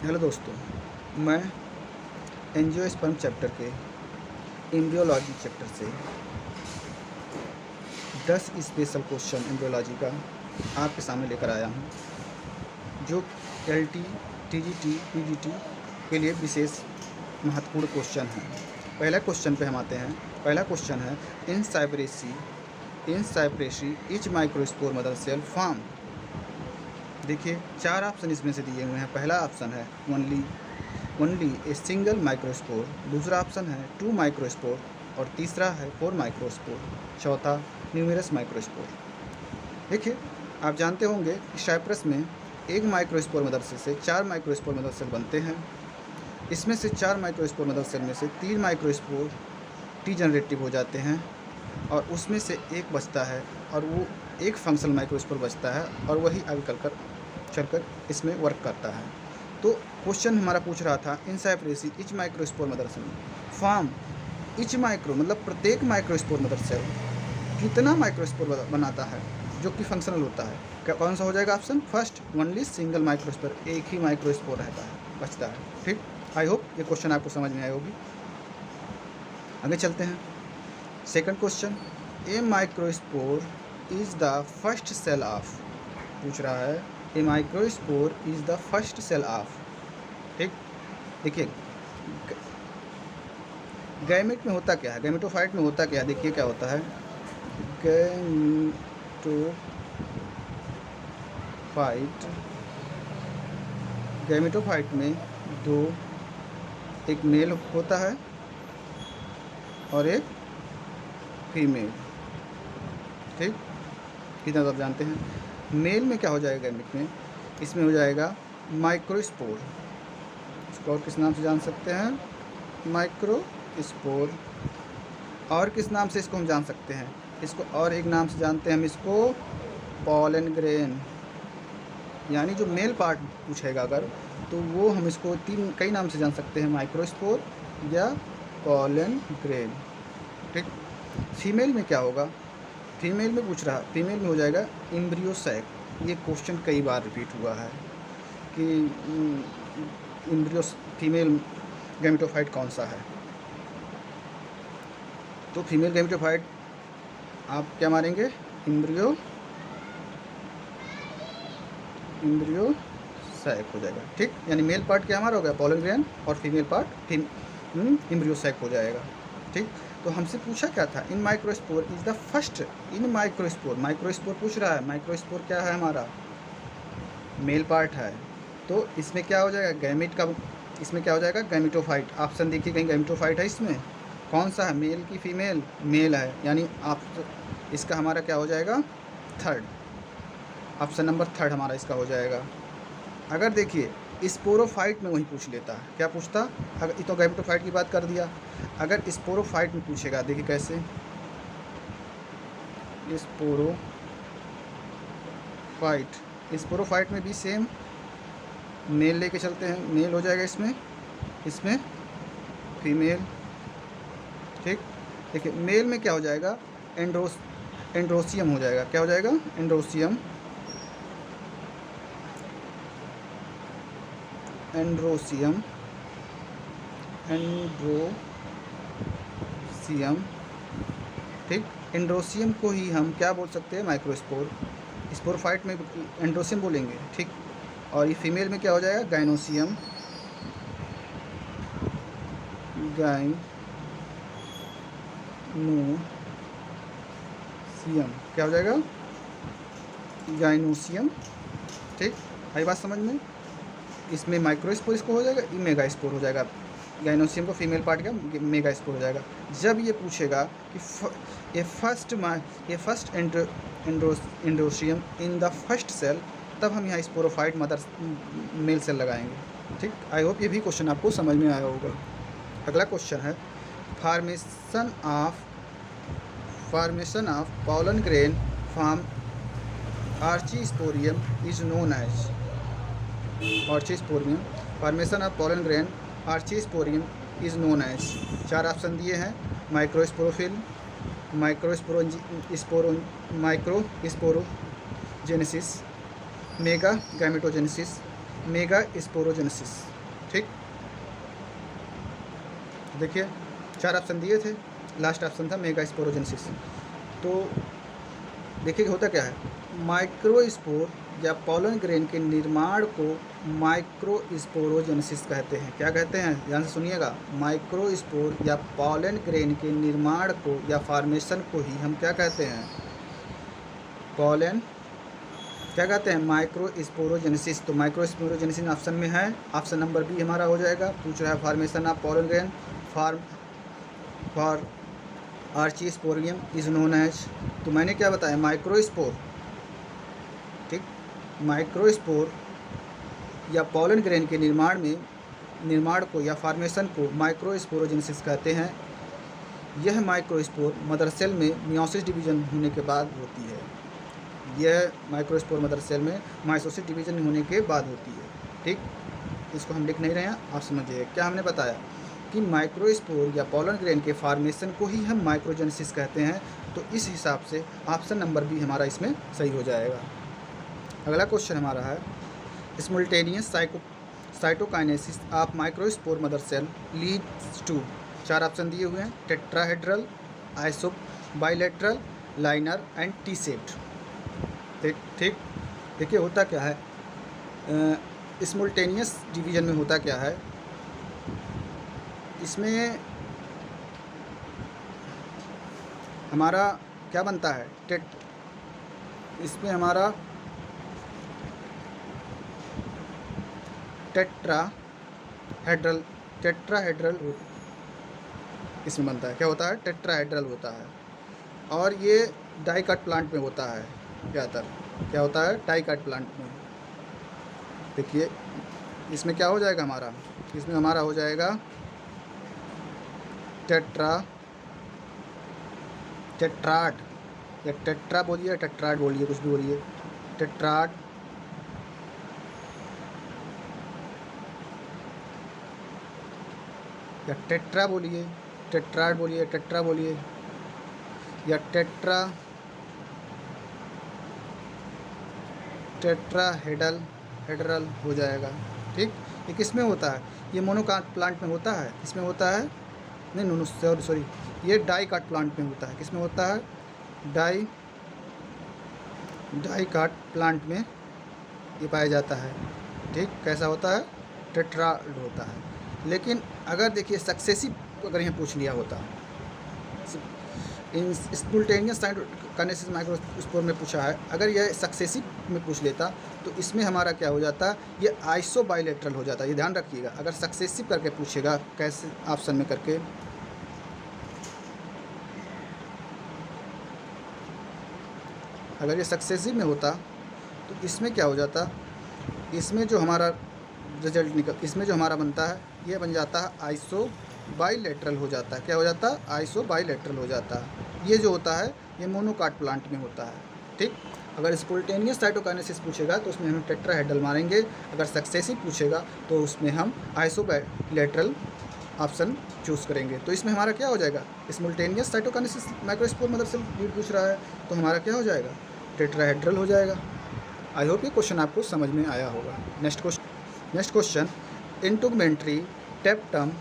Hello दोस्तों, मैं angiosperm chapter के एम्ब्रियोलॉजी चैप्टर से 10 स्पेशल क्वेश्चन एम्ब्रियोलॉजी का आपके सामने लेकर आया हूँ, जो एलटी, टीजीटी, पीजीटी के लिए विशेष महत्वपूर्ण क्वेश्चन हैं। पहला क्वेश्चन पे हम आते हैं। पहला क्वेश्चन है in Cyperaceae each microspore mother cell form. देखिए 4 ऑप्शन इसमें से दिए हुए हैं। पहला ऑप्शन है ओनली ए सिंगल माइक्रोस्पोर, दूसरा ऑप्शन है 2 माइक्रोस्पोर और तीसरा है 4 माइक्रोस्पोर, चौथा न्यूमेरस माइक्रोस्पोर। देखिए आप जानते होंगे कि साइप्रस में एक माइक्रोस्पोर मदर सेल से 4 माइक्रोस्पोर मदर सेल बनते हैं। इसमें से 4 माइक्रोस्पोर मदर सेल में से 3 माइक्रोस्पोर टी जनरेटिव हो जाते हैं और उसमें से एक बचता है और वो एक फंक्शनल माइक्रोस्पोर बचता है और वही आगे चलकर इसमें वर्क करता है। तो क्वेश्चन हमारा पूछ रहा था in Cyperaceae each microspore mother cell form each micro मतलब प्रत्येक माइक्रोस्पोर मदर सेल कितना माइक्रोस्पोर बनाता है जो कि फंक्शनल होता है। क्या कौन सा हो जाएगा option? First only single microspore, एक ही माइक्रोस्पोर रहता है, बचता है। ठीक, आई होप ये क्वेश्चन आपको समझ में आई होगी। आगे चलते हैं। Second question, a microspore is the first cell of, पूछ रहा है a microspore is the first cell of. ठीक, देखिए गैमेट में होता क्या है, गैमेटोफाइट में होता क्या है, देखिए क्या होता है। गैमेटोफाइट में दो, एक मेल होता है और एक फीमेल। ठीक, इतना तो आप जानते हैं। मेल में क्या हो जाएगा गैमेट में, इसमें हो जाएगा माइक्रोस्पोर। इसको और किस नाम से जान सकते हैं? माइक्रोस्पोर। और किस नाम से इसको हम जान सकते हैं? इसको और एक नाम से जानते हैं हम इसको पॉलन ग्रेन। यानी जो मेल पार्ट पूछेगा अगर, तो वो हम इसको कई नाम से जान सकते हैं, माइक्रोस्पोर या पॉलन ग्रेन। ठीक, फीमेल में क्या होगा? फीमेल में पूछ रहा, फीमेल में हो जाएगा एम्ब्रियो सैक। ये क्वेश्चन कई बार रिपीट हुआ है कि एम्ब्रियो फीमेल गैमेटोफाइट कौन सा है। तो फीमेल गैमेटोफाइट आप क्या मारेंगे? एम्ब्रियो सैक हो जाएगा। ठीक, यानी मेल पार्ट क्या हमारा हो गया पॉलन ग्रेन और फीमेल पार्ट एम्ब्रियो सैक हो जाएगा। ठीक, तो हमसे पूछा क्या था? In microspore is the first, in microspore पूछ रहा है। माइक्रोस्पोर क्या है हमारा? मेल पार्ट है। तो इसमें क्या हो जाएगा? गैमेट का, इसमें क्या हो जाएगा? गैमेटोफाइट। ऑप्शन देखिए कहीं गैमेटोफाइट है इसमें, कौन सा है? मेल की फीमेल? मेल है, यानी आप इसका हमारा क्या हो जाएगा? थर्ड, ऑप्शन नंबर थर्ड हमारा इसका हो जाएगा। अगर देखिए स्पोरोफाइट में वही पूछ लेता, क्या पूछता? अगर तो गैमेटोफाइट की बात कर दिया, अगर स्पोरोफाइट में पूछेगा, देखिए कैसे स्पोरोफाइट में भी सेम मेल लेके चलते हैं, मेल हो जाएगा इसमें फीमेल। ठीक, देखिए मेल में क्या हो जाएगा? एंड्रोसियम हो जाएगा। क्या हो जाएगा? एंड्रोसियम। ठीक, एंड्रोसियम को ही हम क्या बोल सकते हैं? माइक्रोस्पोर। स्पोरोफाइट में एंड्रोसियम बोलेंगे। ठीक, और ये फीमेल में क्या हो जाएगा? गाइनोसियम। क्या हो जाएगा? गाइनोसियम। ठीक, आई बात समझ में? इसमें माइक्रोस्पोर इसको हो जाएगा, ये मेगास्पोर हो जाएगा। गाइनोसियम को फीमेल पार्ट का मेगास्पोर हो जाएगा। जब ये पूछेगा कि ये first androecium in the first cell, तब हम यहाँ स्पोरोफाइट मदर मेल सेल लगाएंगे। ठीक, आई होप ये भी क्वेश्चन आपको समझ में आया होगा। अगला क्वेश्चन है formation of pollen grain from archesporium is known as. Archesporium, formation of pollen grain archesporium is known as. 4 option दिए हैं, microsporophyll, microsporogenesis, megagametogenesis, megasporogenesis. ठीक, देखिए 4 ऑप्शन दिए थे, लास्ट ऑप्शन था मेगा स्पोरोजेनेसिस। तो देखिए होता क्या है, माइक्रोस्पोर या पॉलन ग्रेन के निर्माण को माइक्रोस्पोरोजेनेसिस कहते हैं। क्या कहते हैं, ध्यान से सुनिएगा, माइक्रोस्पोर या पॉलन ग्रेन के निर्माण को या फॉर्मेशन को ही हम क्या कहते हैं, पॉलन क्या कहते हैं, माइक्रोस्पोरोजेनेसिस। तो माइक्रोस्पोरोजेनेसिस ऑप्शन में है, ऑप्शन नंबर बी हमारा हो जाएगा। पूछ रहा है formation of pollen grain for archesporium is known as, तो मैंने क्या बताया, माइक्रोस्पोर। ठीक, माइक्रोस्पोर या पॉलन ग्रेन के निर्माण को या फॉर्मेशन को माइक्रोस्पोरोजेनेसिस कहते हैं। यह माइक्रोस्पोर मदर सेल में मियोसिस डिवीजन होने के बाद होती है। यह माइक्रोस्पोर मदर सेल में माइटोसिस डिवीजन होने के बाद होती है। ठीक, इसको हम लिख नहीं रहे हैं, आप समझिए क्या हमने बताया कि माइक्रोस्पोर या पॉलन ग्रेन के फॉर्मेशन को ही हम माइक्रोजेनेसिस कहते हैं। तो इस हिसाब से ऑप्शन नंबर बी हमारा इसमें सही हो जाएगा। अगला क्वेश्चन हमारा है, simultaneous cytokinesis of microspore mother cell leads to. 4 option दिए हुए हैं, tetrahedral, isobilateral, linear and T shaped. ठीक, देखिए होता क्या है, सिमुल्टेनियस डिवीजन में होता क्या है, इसमें हमारा क्या बनता है, इसमें हमारा टेट्राहेड्रल इसमें बनता है। क्या होता है, टेट्राहेड्रल होता है। और ये डाइकट प्लांट में होता है ज़्यादातर। क्या होता है, डाइकट प्लांट में। देखिए इसमें क्या हो जाएगा हमारा, इसमें हमारा हो जाएगा टेट्राड या टेट्रा बोलिए, टेट्राड बोलिए, कुछ भी बोलिए, टेट्राड या टेट्रा बोलिए, टेट्राड बोलिए, टेट्रा बोलिए, या टेट्राहेड्रल हो जाएगा। ठीक, ये किस में होता है, ये मोनोकाट प्लांट में होता है। इसमें होता है, नहीं सॉरी, ये डाइकाट प्लांट में होता है। किस में होता है, डाइकाट प्लांट में ये पाया जाता है। ठीक, कैसा होता है, टेट्राड होता है। लेकिन अगर देखिए सक्सेसिव अगर यहाँ पूछ लिया होता, इन सिमुल्टेनियस साइटोकाइनेसिस माइक्रोस्पोर में पूछा है, अगर यह सक्सेसिव में पूछ लेता तो इसमें हमारा क्या हो जाता, ये आइसो बाइलेटरल हो जाता। ये ध्यान रखिएगा, अगर सक्सेसिव करके पूछेगा, कैसे ऑप्शन में करके, अगर ये सक्सेसिव में होता तो इसमें क्या हो जाता, इसमें जो हमारा रिजल्ट इसमें जो हमारा बनता है, ये बन जाता है आइसो बाइलेटरल हो जाता है। क्या हो जाता है, आइसो बाइलेटरल हो जाता है। ये जो होता है ये मोनोकाट प्लांट में होता है। ठीक, अगर स्पोंटेनियस साइटोकाइनेसिस पूछेगा तो उसमें हम टेट्राहेड्रल मारेंगे, अगर सक्सेसिव पूछेगा तो उसमें हम आइसो बाइलेटरल ऑप्शन चूज़ करेंगे। तो इसमें हमारा क्या हो जाएगा, simultaneous cytokinesis microspore mother cell lead पूछ रहा है, तो हमारा क्या हो जाएगा, टेट्राहेड्रल हो जाएगा। आई होप ये क्वेश्चन आपको समझ में आया होगा। Next question, integumentary tapetum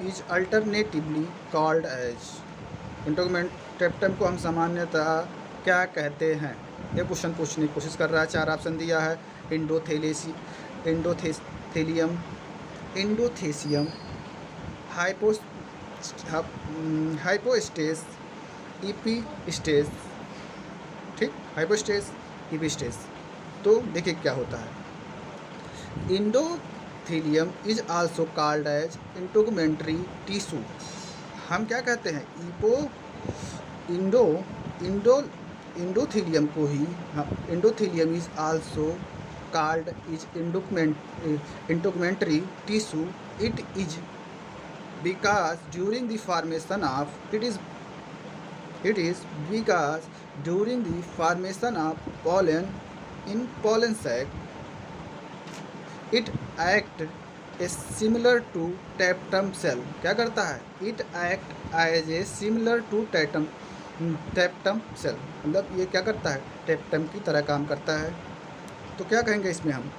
is alternatively called as. Tapetum को हम सामान्यतः क्या कहते हैं, ये क्वेश्चन पूछने की कोशिश कर रहा है। 4 ऑप्शन दिया है, इंडोथेसियम, हाइपोस्टेस, इपीस्टेस। ठीक, हाइपोस्टेस, इपीस्टेस। तो देखिए क्या होता है, endothelium is also called as integumentary tissue. हम क्या कहते हैं, इंडोथेलियम को ही endothelium is also called is integumentary tissue. It is because during the formation of pollen in pollen sac, it act is similar to tapetum cell। क्या करता है, it act as a similar to tapetum cell, मतलब ये क्या करता है, टेप्टम की तरह काम करता है। तो क्या कहेंगे इसमें हम,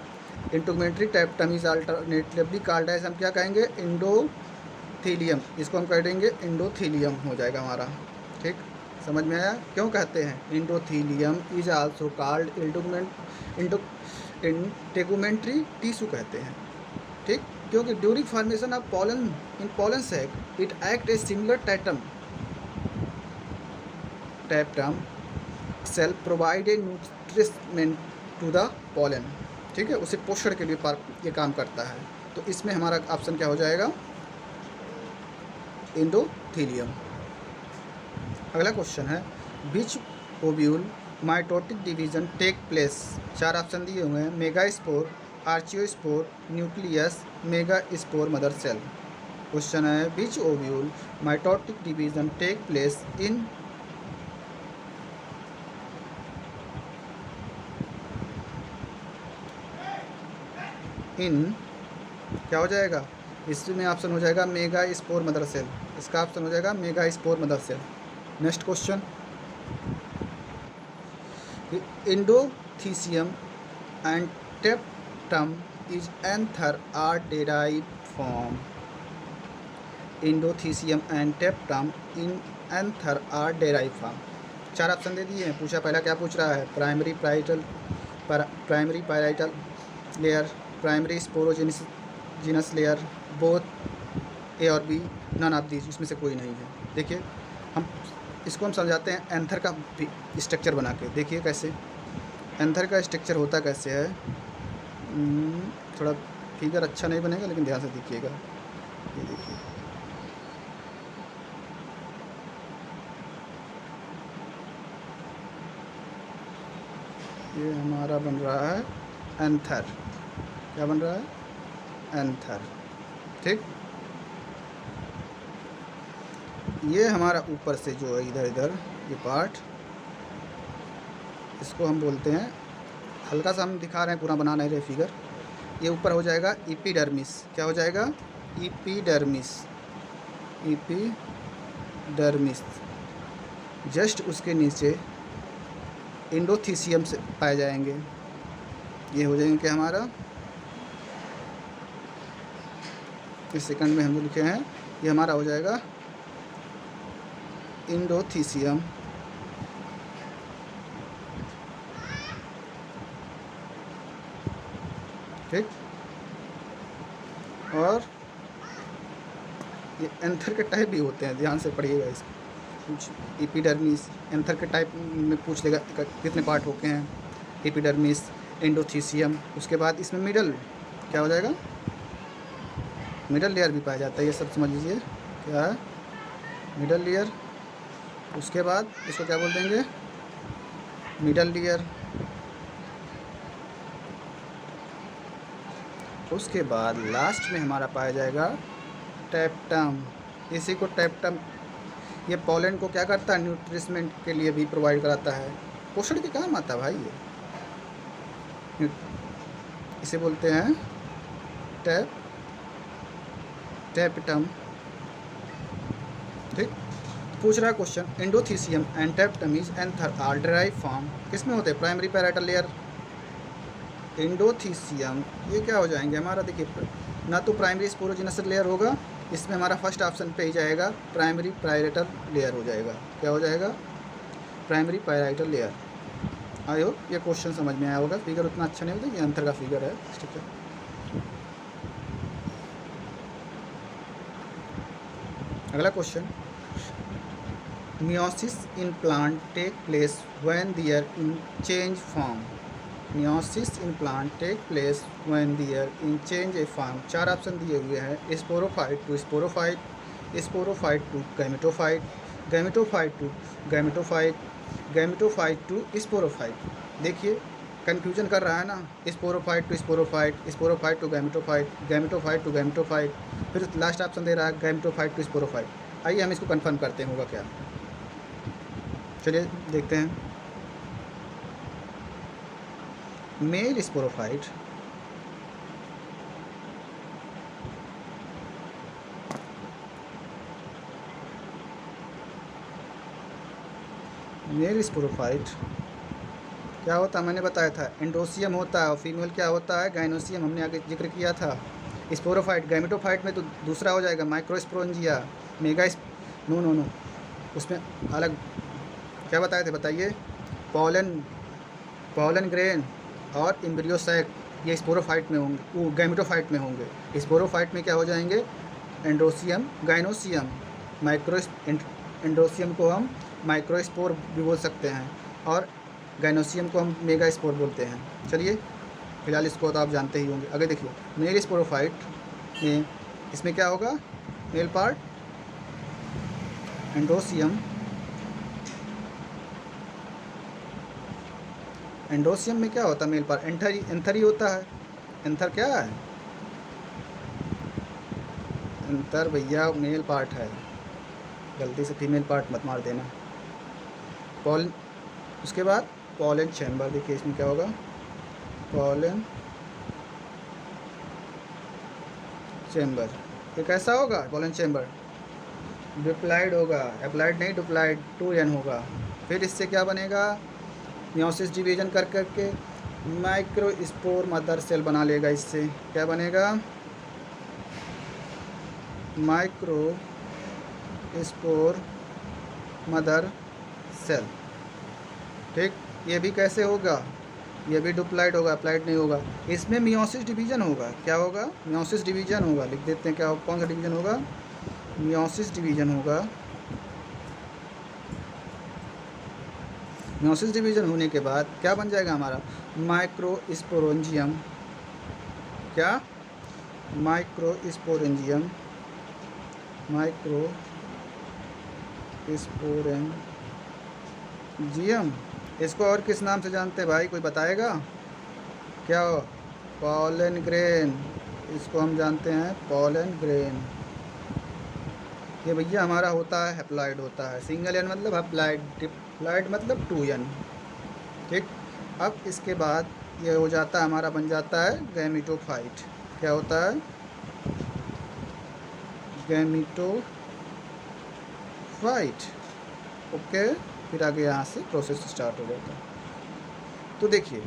integumentary tapetum is alternatively called as, हम क्या कहेंगे, इंडोथीलियम, इसको हम कह देंगे इंडोथीलियम हो जाएगा हमारा। ठीक, समझ में आया क्यों कहते हैं endothelium is also called integumentary tissue कहते हैं। ठीक, क्योंकि during formation of pollen in pollen sac it act a similar tapetum cell provide a nutriment to the pollen. ठीक है, उसे पोषण के लिए ये काम करता है। तो इसमें हमारा ऑप्शन क्या हो जाएगा, इंडोथीलियम। अगला क्वेश्चन है which ovule mitotic division take place, 4 option दिए हुए हैं, megaspore, archeospore, nucleus, megaspore, mother cell. Question है which ovule mitotic division take place in क्या हो जाएगा, इसमें ऑप्शन हो जाएगा मेगा स्पोर मदर सेल, इसका ऑप्शन हो जाएगा megaspore mother cell. Next question, endothecium and tapetum is anther are derive from, endothecium and tapetum in anther are derive from. 4 option दे दिए हैं। पूछा पहला क्या पूछ रहा है, primary parietal layer, primary sporogenous layer, both A और B, none of these, इसमें से कोई नहीं है। देखिए हम इसको हम समझाते हैं एंथर का स्ट्रक्चर बना के। देखिए कैसे एंथर का स्ट्रक्चर होता कैसे है, थोड़ा फिगर अच्छा नहीं बनेगा लेकिन ध्यान से देखिएगा। ये देखिए ये हमारा बन रहा है एंथर, क्या बन रहा है, एंथर। ठीक, ये हमारा ऊपर से जो है इधर इधर ये पार्ट, इसको हम बोलते हैं, हल्का सा हम दिखा रहे हैं, पूरा बना नहीं रहे फिगर। ये ऊपर हो जाएगा एपिडर्मिस, क्या हो जाएगा, एपिडर्मिस, एपिडर्मिस। जस्ट उसके नीचे इंडोथीसियम से पाए जाएंगे, ये हो जाएंगे क्या हमारा, इस सेकंड में हम जो लिखे हैं ये हमारा हो जाएगा इंडोथीसियम। ठीक, और ये एंथर के टाइप भी होते हैं, ध्यान से पढ़िएगा इसको। कुछ एपिडर्मिस, एंथर के टाइप में पूछ लेगा कितने पार्ट होते हैं, एपिडर्मिस, एंडोथीसियम। उसके बाद इसमें मिडल क्या हो जाएगा, मिडल लेयर भी पाया जाता है, ये सब समझ लीजिए क्या है, मिडल लेयर। उसके बाद इसको क्या बोल देंगे, मिडल लेयर। उसके बाद लास्ट में हमारा पाया जाएगा टैप्टम, इसी को टैप्टम, ये पॉलन को क्या करता है, न्यूट्रिशमेंट के लिए भी प्रोवाइड कराता है, पोषण के काम आता है भाई ये, इसे बोलते हैं टैप्टम। ठीक, पूछ रहा है question, endothecium and tapetum is anther are derive from, किसमें होते हैं, प्राइमरी पैराइटल लेयर। एंडोथीसियम ये क्या हो जाएंगे हमारा, देखिए ना तो प्राइमरी स्पोरोजेनस लेयर होगा, इसमें हमारा फर्स्ट ऑप्शन पे ही जाएगा, प्राइमरी पैराइटल लेयर हो जाएगा, क्या हो जाएगा, primary parietal layer. I hope ये क्वेश्चन समझ में आया होगा, फिगर उतना अच्छा नहीं होता, ये आंसर का फिगर है। ठीक है, अगला question, meiosis in plant take place when there in change form, meiosis in plant take place when there in change a form। 4 option दिए हुए हैं, sporophyte to sporophyte, sporophyte to gametophyte, gametophyte to gametophyte, gametophyte to sporophyte. देखिए confusion कर रहा है ना, sporophyte to sporophyte, sporophyte to gametophyte, gametophyte to gametophyte, फिर last option दे रहा है गैमेटोफाइट टू स्पोरोफाइट। आइए हम इसको कंफर्म करते हैं होगा क्या, चलिए देखते हैं। मेल स्पोरोफाइट मेल स्पोरोफाइट क्या होता है मैंने बताया था, एंडोसियम होता है, और फीमेल क्या होता है, गाइनोसियम, हमने आगे जिक्र किया था। स्पोरोफाइट, गैमेटोफाइट में तो दूसरा हो जाएगा microsporangia, mega no no no, उसमें अलग क्या बताए थे बताइए, पॉलन, पॉलन ग्रेन और एम्ब्रियोसैक, ये स्पोरोफाइट में होंगे, वो गैमेटोफाइट में होंगे। स्पोरोफाइट में क्या हो जाएंगे, एंडोसियम, गाइनोसियम, माइक्रो एंडोसियम को हम माइक्रोस्पोर भी बोल सकते हैं, और गाइनोसियम को हम मेगा स्पोर बोलते हैं। चलिए फिलहाल इसको तो आप जानते ही होंगे। आगे देखिए, मेल स्पोरोफाइट में इसमें क्या होगा, मेल पार्ट एंडोसियम, एंडोसियम में क्या होता है, मेल पार्ट एंथर ही होता है। एंथर क्या है, एंथर भैया मेल पार्ट है, गलती से फीमेल पार्ट मत मार देना। पॉलन, उसके बाद पॉलन चैम्बर, देखिए इसमें क्या होगा, पॉलन चैम्बर, ये कैसा होगा पॉलन चैम्बर, डिप्लाइड होगा, अप्लाइड नहीं डिप्लाइड, 2n होगा। फिर इससे क्या बनेगा, मियोसिस डिवीजन कर करके माइक्रोस्पोर मदर सेल बना लेगा। इससे क्या बनेगा, माइक्रो स्पोर मदर सेल। ठीक, ये भी कैसे होगा, ये भी डुप्लाइड होगा, अप्लाइड नहीं होगा। इसमें मियोसिस डिवीजन होगा, क्या होगा, मियोसिस डिवीजन होगा, लिख देते हैं क्या, कौन सा डिवीजन होगा, मियोसिस डिवीजन होगा। मियोसिस डिवीजन होने के बाद क्या बन जाएगा हमारा, माइक्रोस्पोरेंजियम, क्या, माइक्रोस्पोरेंजियम, माइक्रोस्पोरेंजियम। इसको और किस नाम से जानते हैं भाई, कोई बताएगा क्या, पॉलन ग्रेन, इसको हम जानते हैं पॉलन ग्रेन। ये भैया हमारा होता है हैप्लॉइड होता है, सिंगल एन मतलब हैप्लॉइड, डिप्लॉइड मतलब 2n। ठीक, अब इसके बाद ये हो जाता है हमारा, बन जाता है गैमेटोफाइट। क्या होता है, गैमेटोफाइट। ओके, फिर आगे यहाँ से प्रोसेस स्टार्ट हो जाता है। तो देखिए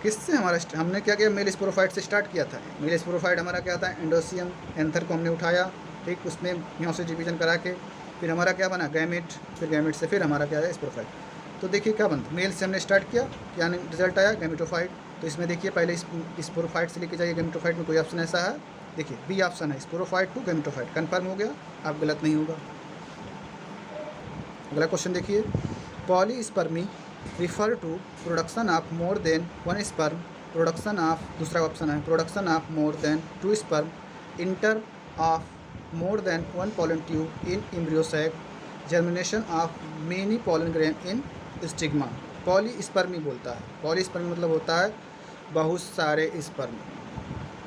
किससे हमारा हमने क्या किया, मेल स्पोरोफाइट से स्टार्ट किया था। मेल स्पोरोफाइट हमारा क्या था, एंडोसियम, एंथर को हमने उठाया, ठीक, उसमें मियोसिस डिवीजन करा के फिर हमारा क्या बना, गैमेट, फिर गैमेट से फिर हमारा क्या है, स्पोरोफाइट। तो देखिए क्या बनता, मेल से हमने स्टार्ट किया, क्या रिजल्ट आया, गैमेटोफाइट। तो इसमें देखिए पहले स्पोरोफाइट से लेके जाइए, गैमेटोफाइट में कोई ऑप्शन ऐसा है, देखिए बी ऑप्शन है, स्पोरोफाइट टू गैमेटोफाइट, कन्फर्म हो गया, आप गलत नहीं होगा। अगला क्वेश्चन देखिए, polyspermy refer to production of more than one sperm, production of, दूसरा ऑप्शन है production of more than 2 sperm, entry of more than 1 pollen tube in embryo sac, germination of many pollen grain in stigma. Polyspermy बोलता है, polyspermy मतलब होता है बहुत सारे sperm,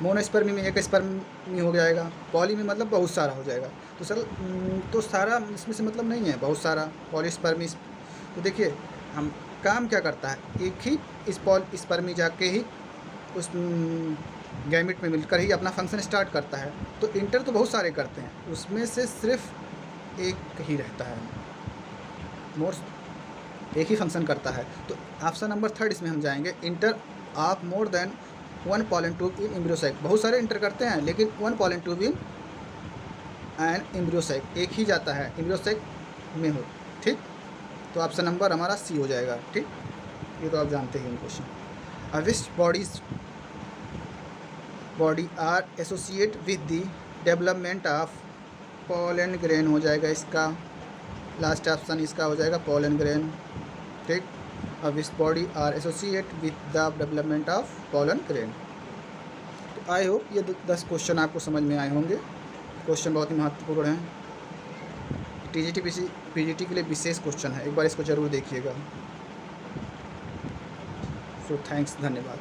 मोनोस्पर्मी में एक स्पर्मी हो जाएगा, पॉली में मतलब बहुत सारा हो जाएगा। तो सर तो सारा इसमें से मतलब नहीं है, बहुत सारा पॉलीस्पर्मी। तो देखिए हम काम क्या करता है, एक ही स्पर्मी जाके ही उस गैमेट में मिलकर ही अपना फंक्शन स्टार्ट करता है। तो इंटर तो बहुत सारे करते हैं, उसमें से सिर्फ एक ही रहता है, मोर एक ही फंक्शन करता है। तो ऑप्शन नंबर 3 इसमें हम जाएंगे, inter of more than 1 pollen tube in embryo sac. बहुत सारे इंटर करते हैं लेकिन 1 pollen tube in and embryo sac, एक ही जाता है एम्ब्रियोसैक में हो। ठीक, तो ऑप्शन नंबर हमारा सी हो जाएगा। ठीक, ये तो आप जानते हैं question. Which body are associate with the development of pollen grain हो जाएगा इसका, लास्ट ऑप्शन इसका हो जाएगा पॉलन ग्रेन। ठीक, अब which body are associate with the development of pollen grain. तो आई होप ये 10 क्वेश्चन आपको समझ में आए होंगे। क्वेश्चन बहुत ही महत्वपूर्ण है, टीजीटी पीजीटी के लिए विशेष क्वेश्चन है, एक बार इसको ज़रूर देखिएगा। सो थैंक्स, धन्यवाद।